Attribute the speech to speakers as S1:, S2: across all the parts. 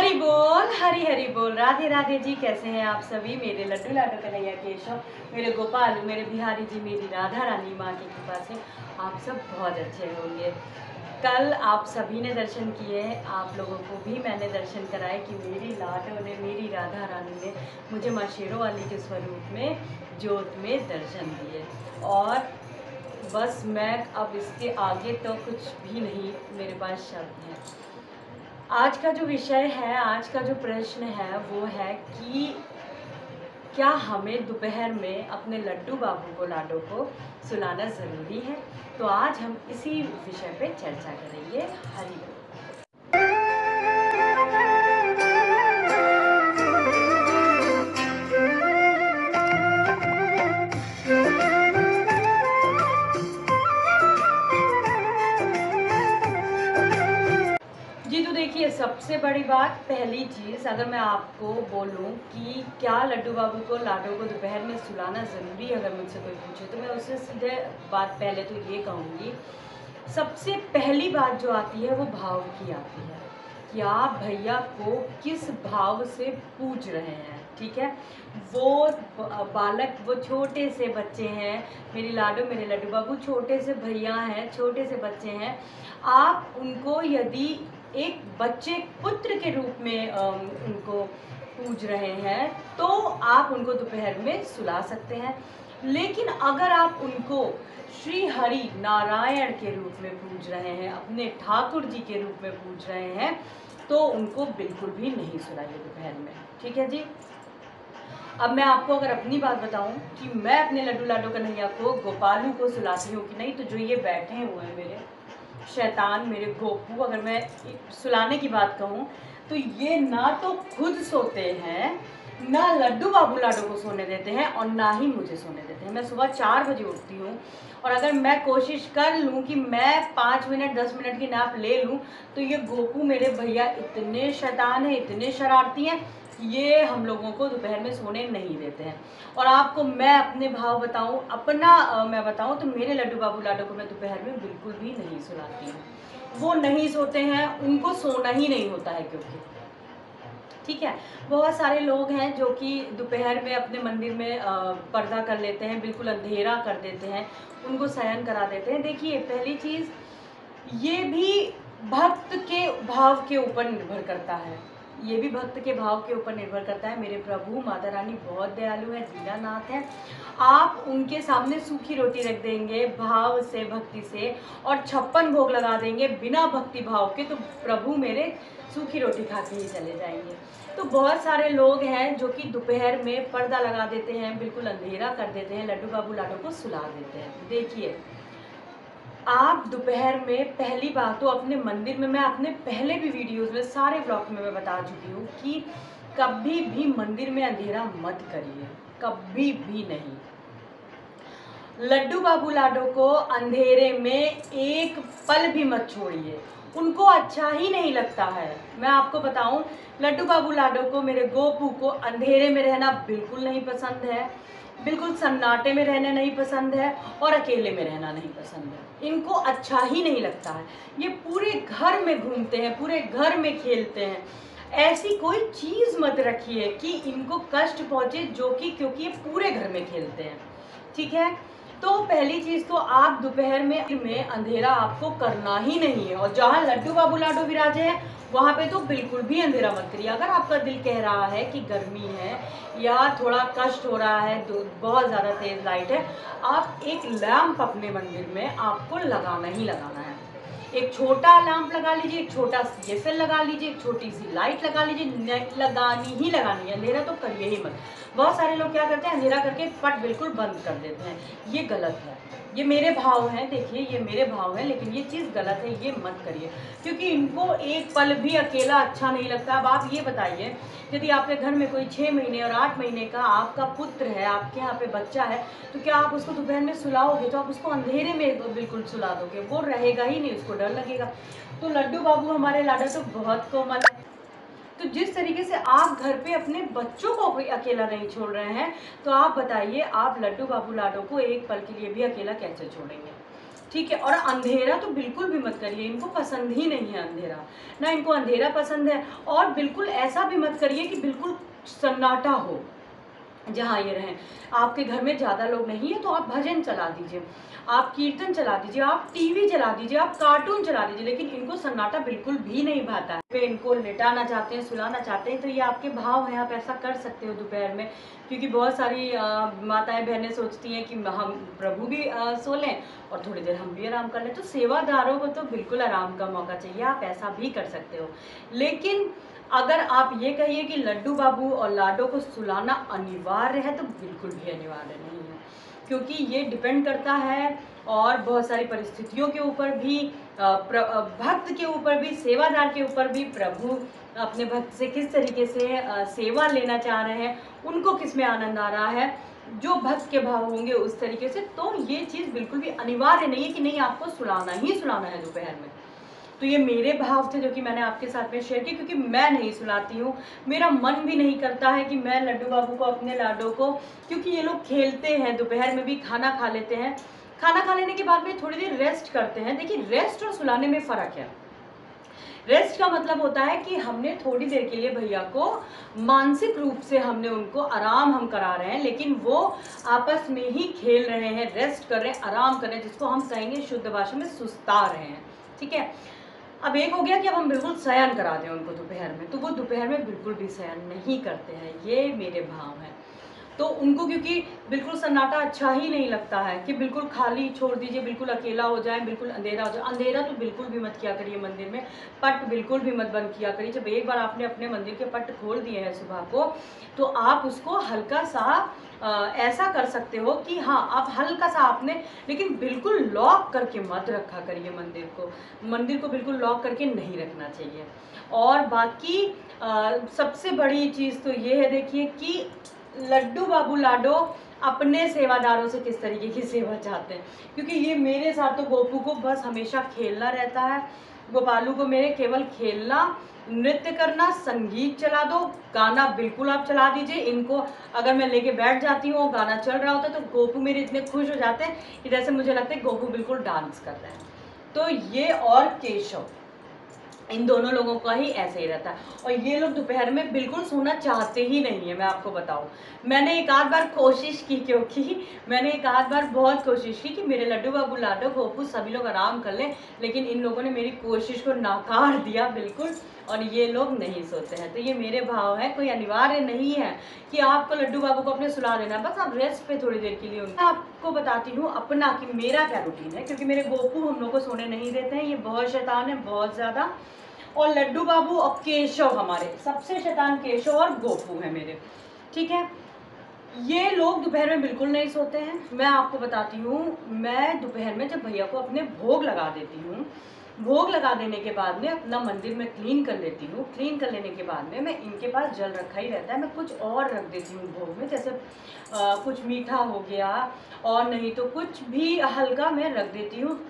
S1: हरि बोल, हरि हरि बोल, राधे राधे जी। कैसे हैं आप सभी? मेरे लड्डू लाडो कन्हैया केशव, मेरे गोपालू, मेरे बिहारी जी, मेरी राधा रानी माँ की कृपा से आप सब बहुत अच्छे होंगे। कल आप सभी ने दर्शन किए, आप लोगों को भी मैंने दर्शन कराए कि मेरी लाडो ने, मेरी राधा रानी ने मुझे माँ शेरों वाली के स्वरूप में ज्योत में दर्शन दिए। और बस मैं अब इसके आगे तो कुछ भी नहीं मेरे पास शब्द हैं। आज का जो विषय है, आज का जो प्रश्न है वो है कि क्या हमें दोपहर में अपने लड्डू बाबू को, लाडो को सुलाना ज़रूरी है? तो आज हम इसी विषय पे चर्चा करेंगे। हरि बोल। जी, तो देखिए, सबसे बड़ी बात, पहली चीज़ अगर मैं आपको बोलूं कि क्या लड्डू बाबू को, लाडो को दोपहर में सुलाना ज़रूरी है, अगर मुझसे कोई पूछे तो मैं उससे सीधे बात पहले तो ये कहूँगी, सबसे पहली बात जो आती है वो भाव की आती है कि आप भैया को किस भाव से पूज रहे हैं। ठीक है, वो बालक, वो छोटे से बच्चे हैं, मेरी लाडो, मेरे लड्डू बाबू छोटे से भैया हैं, छोटे से बच्चे हैं। आप उनको यदि एक बच्चे, पुत्र के रूप में उनको पूज रहे हैं तो आप उनको दोपहर में सुला सकते हैं। लेकिन अगर आप उनको श्री हरि नारायण के रूप में पूज रहे हैं, अपने ठाकुर जी के रूप में पूज रहे हैं, तो उनको बिल्कुल भी नहीं सुलाइए दोपहर में। ठीक है जी। अब मैं आपको अगर अपनी बात बताऊं कि मैं अपने लड्डू लाडो कन्हैया को, गोपालू को सुलाती हूँ कि नहीं, तो जो ये बैठे हुए हैं मेरे शैतान, मेरे गोपू, अगर मैं सुलाने की बात कहूँ तो ये ना तो खुद सोते हैं, ना लड्डू बाबू लाडो को सोने देते हैं, और ना ही मुझे सोने देते हैं। मैं सुबह 4 बजे उठती हूँ, और अगर मैं कोशिश कर लूँ कि मैं 5 मिनट 10 मिनट की नैप ले लूँ तो ये गोपू, मेरे भैया, इतने शैतान हैं, इतने शरारती हैं, ये हम लोगों को दोपहर में सोने नहीं देते हैं। और आपको मैं अपने भाव बताऊं, अपना मैं बताऊं तो मेरे लड्डू बाबू लाडो को मैं दोपहर में बिल्कुल भी नहीं सुलाती हूँ। वो नहीं सोते हैं, उनको सोना ही नहीं होता है। क्योंकि ठीक है, बहुत सारे लोग हैं जो कि दोपहर में अपने मंदिर में पर्दा कर लेते हैं, बिल्कुल अंधेरा कर देते हैं, उनको शयन करा देते हैं। देखिए, पहली चीज़, ये भी भक्त के भाव के ऊपर निर्भर करता है, ये भी भक्त के भाव के ऊपर निर्भर करता है। मेरे प्रभु माता रानी बहुत दयालु है, दीनानाथ है। आप उनके सामने सूखी रोटी रख देंगे भाव से, भक्ति से, और 56 भोग लगा देंगे बिना भक्ति भाव के, तो प्रभु मेरे सूखी रोटी खा के ही चले जाएंगे। तो बहुत सारे लोग हैं जो कि दोपहर में पर्दा लगा देते हैं, बिल्कुल अंधेरा कर देते हैं, लड्डू बाबू लाडो को सुला देते हैं। देखिए, आप दोपहर में, पहली बात तो अपने मंदिर में, मैं अपने पहले भी वीडियोस में, सारे ब्लॉग में मैं बता चुकी हूँ कि कभी भी मंदिर में अंधेरा मत करिए, कभी भी नहीं। लड्डू बाबू लाडो को अंधेरे में एक पल भी मत छोड़िए, उनको अच्छा ही नहीं लगता है। मैं आपको बताऊं, लड्डू बाबू लाडो को, मेरे गोपू को अंधेरे में रहना बिल्कुल नहीं पसंद है, बिल्कुल सन्नाटे में रहना नहीं पसंद है, और अकेले में रहना नहीं पसंद है। इनको अच्छा ही नहीं लगता है। ये पूरे घर में घूमते हैं, पूरे घर में खेलते हैं। ऐसी कोई चीज़ मत रखिए कि इनको कष्ट पहुँचे, जो कि क्योंकि ये पूरे घर में खेलते हैं। ठीक है, तो पहली चीज़ तो आप दोपहर में अंधेरा आपको करना ही नहीं है, और जहाँ लड्डू बाबू लाडो विराजे हैं वहाँ पे तो बिल्कुल भी अंधेरा मत करिए। अगर आपका दिल कह रहा है कि गर्मी है या थोड़ा कष्ट हो रहा है, बहुत ज़्यादा तेज़ लाइट है, आप एक लैंप अपने मंदिर में आपको लगाना ही लगाना है। एक छोटा लैंप लगा लीजिए, एक छोटा CSL लगा लीजिए, एक छोटी सी लाइट लगा लीजिए, लगानी ही लगानी है। अंधेरा तो करिए ही मत। बहुत सारे लोग क्या करते हैं, अंधेरा करके पट बिल्कुल बंद कर देते हैं, ये गलत है। ये मेरे भाव हैं, देखिए ये मेरे भाव हैं, लेकिन ये चीज़ गलत है, ये मत करिए, क्योंकि इनको एक पल भी अकेला अच्छा नहीं लगता। अब आप ये बताइए, यदि आपके घर में कोई 6 महीने और 8 महीने का आपका पुत्र है, आपके यहाँ पे बच्चा है, तो क्या आप उसको दोपहर में सुलाओगे? तो आप उसको अंधेरे में बिल्कुल सुला दोगे, वो रहेगा ही नहीं, उसको डर लगेगा। तो लड्डू बाबू, हमारे लाडो तो बहुत कोमल है। तो जिस तरीके से आप घर पे अपने बच्चों को भी अकेला नहीं छोड़ रहे हैं, तो आप बताइए, आप लड्डू बाबू लाडो को एक पल के लिए भी अकेला कैसे छोड़ेंगे? ठीक है। और अंधेरा तो बिल्कुल भी मत करिए, इनको पसंद ही नहीं है अंधेरा, ना इनको अंधेरा पसंद है। और बिल्कुल ऐसा भी मत करिए कि बिल्कुल सन्नाटा हो जहाँ ये रहें। आपके घर में ज़्यादा लोग नहीं है तो आप भजन चला दीजिए, आप कीर्तन चला दीजिए, आप टीवी चला दीजिए, आप कार्टून चला दीजिए, लेकिन इनको सन्नाटा बिल्कुल भी नहीं भाता है। वे इनको लिटाना चाहते हैं, सुलाना चाहते हैं, तो ये आपके भाव हैं, आप ऐसा कर सकते हो दोपहर में। क्योंकि बहुत सारी माताएं बहनें सोचती हैं कि हम प्रभु भी सो लें और थोड़ी देर हम भी आराम कर लें। तो सेवादारों को तो बिल्कुल आराम का मौका चाहिए, आप ऐसा भी कर सकते हो। लेकिन अगर आप ये कहिए कि लड्डू बाबू और लाडो को सुलाना अनिवार्य है, तो बिल्कुल भी अनिवार्य नहीं है, क्योंकि ये डिपेंड करता है और बहुत सारी परिस्थितियों के ऊपर भी, भक्त के ऊपर भी, सेवादार के ऊपर भी। प्रभु अपने भक्त से किस तरीके से सेवा लेना चाह रहे हैं, उनको किस में आनंद आ रहा है, जो भक्त के भाव होंगे उस तरीके से। तो ये चीज़ बिल्कुल भी अनिवार्य नहीं है कि नहीं आपको सुलाना ही सुलाना है दोपहर में। तो ये मेरे भाव थे जो कि मैंने आपके साथ में शेयर किए, क्योंकि मैं नहीं सुलाती हूँ, मेरा मन भी नहीं करता है कि मैं लड्डू बाबू को, अपने लाडो को, क्योंकि ये लोग खेलते हैं, दोपहर में भी खाना खा लेते हैं, खाना खा लेने के बाद में थोड़ी देर रेस्ट करते हैं। देखिए, रेस्ट और सुलाने में फ़र्क है। रेस्ट का मतलब होता है कि हमने थोड़ी देर के लिए भैया को मानसिक रूप से हमने उनको आराम हम करा रहे हैं, लेकिन वो आपस में ही खेल रहे हैं, रेस्ट कर रहे हैं, आराम कर रहे हैं, जिसको हम कहेंगे शुद्ध भाषा में सुस्ता रहे हैं। ठीक है। अब एक हो गया कि अब हम बिल्कुल शयन करा दें उनको दोपहर में, तो वो दोपहर में बिल्कुल भी शयन नहीं करते हैं। ये मेरे भाव हैं। तो उनको क्योंकि बिल्कुल सन्नाटा अच्छा ही नहीं लगता है कि बिल्कुल खाली छोड़ दीजिए, बिल्कुल अकेला हो जाए, बिल्कुल अंधेरा हो जाए। अंधेरा तो बिल्कुल भी मत किया करिए मंदिर में, पट बिल्कुल भी मत बंद किया करिए। जब एक बार आपने अपने मंदिर के पट खोल दिए हैं सुबह को, तो आप उसको हल्का सा ऐसा कर सकते हो कि हाँ, आप हल्का सा आपने, लेकिन बिल्कुल लॉक करके मत रखा करिए मंदिर को बिल्कुल लॉक करके नहीं रखना चाहिए। और बाकी सबसे बड़ी चीज़ तो ये है, देखिए कि लड्डू बाबू लाडो अपने सेवादारों से किस तरीके की सेवा चाहते हैं, क्योंकि ये मेरे साथ तो गोपू को बस हमेशा खेलना रहता है। गोपालू को मेरे केवल खेलना, नृत्य करना, संगीत चला दो, गाना बिल्कुल आप चला दीजिए। इनको अगर मैं लेके बैठ जाती हूँ, गाना चल रहा होता है, तो गोपू मेरे इतने खुश हो जाते हैं कि जैसे मुझे लगता है गोपू बिल्कुल डांस कर रहे हैं। तो ये और केशव, इन दोनों लोगों का ही ऐसे ही रहता है। और ये लोग दोपहर में बिल्कुल सोना चाहते ही नहीं है, मैं आपको बताऊं। मैंने एक आध बार कोशिश की, क्योंकि मैंने एक आध बार बहुत कोशिश की कि मेरे लड्डू बाबू लाडो गोपू सभी लोग आराम कर लें, लेकिन इन लोगों ने मेरी कोशिश को नाकार दिया बिल्कुल, और ये लोग नहीं सोते हैं। तो ये मेरे भाव है, कोई अनिवार्य नहीं है कि आपको लड्डू बाबू को अपने सुला देना है, बस आप रेस्ट पे थोड़ी देर के लिए। मैं आपको बताती हूँ अपना कि मेरा क्या रूटीन है, क्योंकि मेरे गोपू हम लोग को सोने नहीं देते हैं, ये बहुत शैतान है, बहुत ज़्यादा। और लड्डू बाबू और केशव, हमारे सबसे शैतान केशव और गोपू है मेरे। ठीक है। ये लोग दोपहर में बिल्कुल नहीं सोते हैं। मैं आपको बताती हूँ, मैं दोपहर में जब भैया को अपने भोग लगा देती हूँ, भोग लगा देने के बाद में अपना मंदिर में क्लीन कर लेती हूँ। क्लीन कर लेने के बाद में मैं, इनके पास जल रखा ही रहता है, मैं कुछ और रख देती हूँ भोग में, जैसे कुछ मीठा हो गया, और नहीं तो कुछ भी हल्का मैं रख देती हूँ।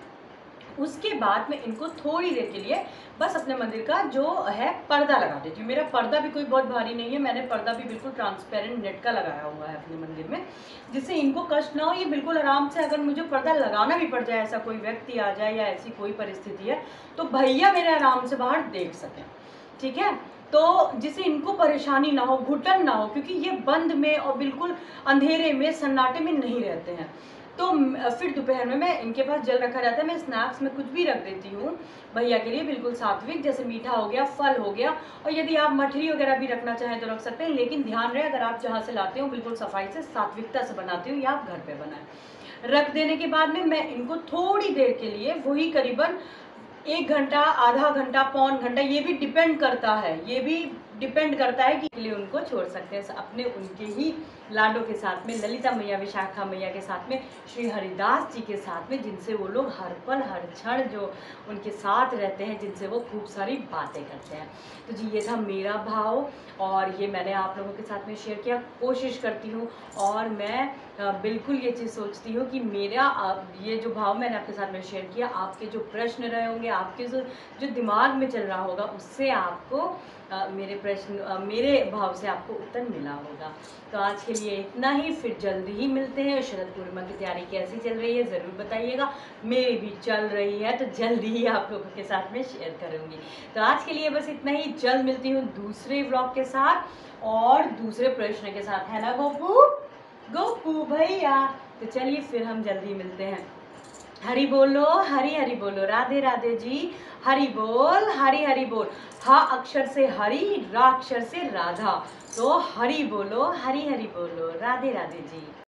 S1: उसके बाद में इनको थोड़ी देर के लिए बस अपने मंदिर का जो है पर्दा लगा देती हूँ। मेरा पर्दा भी कोई बहुत भारी नहीं है, मैंने पर्दा भी बिल्कुल ट्रांसपेरेंट नेट का लगाया हुआ है अपने मंदिर में, जिससे इनको कष्ट ना हो। ये बिल्कुल आराम से, अगर मुझे पर्दा लगाना भी पड़ जाए, ऐसा कोई व्यक्ति आ जाए या ऐसी कोई परिस्थिति है, तो भैया मेरे आराम से बाहर देख सकें। ठीक है। तो जिससे इनको परेशानी ना हो, घुटन ना हो, क्योंकि ये बंद में और बिल्कुल अंधेरे में, सन्नाटे में नहीं रहते हैं। तो फिर दोपहर में मैं, इनके पास जल रखा रहता है, मैं स्नैक्स में कुछ भी रख देती हूँ भैया के लिए, बिल्कुल सात्विक, जैसे मीठा हो गया, फल हो गया, और यदि आप मठरी वगैरह भी रखना चाहें तो रख सकते हैं। लेकिन ध्यान रहे, अगर आप जहाँ से लाते हो बिल्कुल सफाई से, सात्विकता से बनाते हो, या आप घर पे बनाएं। रख देने के बाद में मैं इनको थोड़ी देर के लिए, वही करीबन 1 घंटा, आधा घंटा, पौन घंटा, ये भी डिपेंड करता है, ये भी डिपेंड करता है कि लिए उनको छोड़ सकते हैं अपने, उनके ही लाडो के साथ में, ललिता मैया, विशाखा मैया के साथ में, श्री हरिदास जी के साथ में, जिनसे वो लोग हर पल हर क्षण जो उनके साथ रहते हैं, जिनसे वो खूब सारी बातें करते हैं। तो जी, ये था मेरा भाव, और ये मैंने आप लोगों के साथ में शेयर किया। कोशिश करती हूँ, और मैं बिल्कुल ये चीज़ सोचती हूँ कि मेरा ये जो भाव मैंने आपके साथ में शेयर किया, आपके जो प्रश्न रहे होंगे, आपके जो दिमाग में चल रहा होगा, उससे आपको मेरे भाव से आपको उत्तर मिला होगा। तो आज के लिए इतना ही, फिर जल्दी ही मिलते हैं। शरद पूर्णिमा की तैयारी कैसी चल रही है ज़रूर बताइएगा। मेरी भी चल रही है तो जल्दी ही आप लोगों के साथ में शेयर करूँगी। तो आज के लिए बस इतना ही, जल्द मिलती हूँ दूसरे व्लॉग के साथ और दूसरे प्रश्न के साथ, है ना गोपू? गोपू भैया, तो चलिए फिर हम जल्दी मिलते हैं। हरि बोलो, हरि हरि बोलो, राधे राधे जी। हरि बोल, हरि हरि बोल। हा अक्षर से हरि, रा अक्षर से राधा। तो हरि बोलो, हरि हरि बोलो, राधे राधे जी।